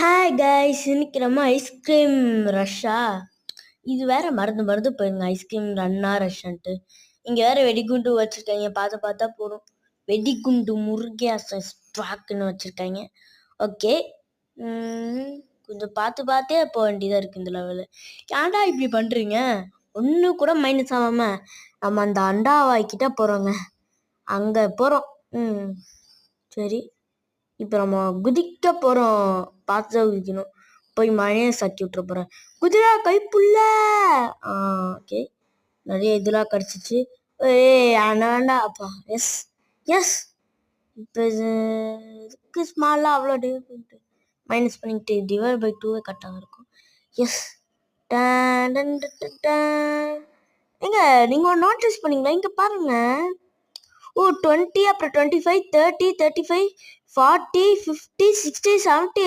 Hi guys, இன்னைக்கு நம்ம ice cream ரஷ்ஷா. இது வேற மறந்து போயிருங்க. ஐஸ்கிரீம் ரன்னா ரஷ்ன்ட்டு இங்கே வேற வெடிகுண்டு வச்சிருக்காங்க. பார்த்தா போதும். வெடிகுண்டு முருகே ஸ்டாக்னு வச்சிருக்காங்க. ஓகே, கொஞ்சம் பார்த்தே போக வேண்டியதாக இருக்குது இந்த லெவலு. ஏன்டா இப்படி பண்ணுறீங்க? ஒன்று கூட மைனஸ் ஆகாம நம்ம அந்த அண்டாவாய்க்கிட்ட போகிறோங்க. அங்கே போகிறோம். சரி, இப்போ நம்ம குதிக்க போகிறோம். பார்த்து தான் குதிக்கணும். போய் மழையை சட்டி விட்டுற போகிறேன். குதிரா கைப்புள்ள. ஓகே, நிறைய இதெல்லாம் கிடச்சிச்சு. வேண்டாம் அப்பா. எஸ் இப்போ இதுக்கு ஸ்மாலாக அவ்வளோ டிவைட் மைனஸ் பண்ணிக்கிட்டு டிவைட் பை 2 கரெக்டாக இருக்கும். எஸ், எங்க நீங்கள் ஒன்று நோட்டீஸ் பண்ணீங்களா? இங்கே பாருங்க. 20, அப்புறம் 25, 30, 35, 40, 50, 60, 70.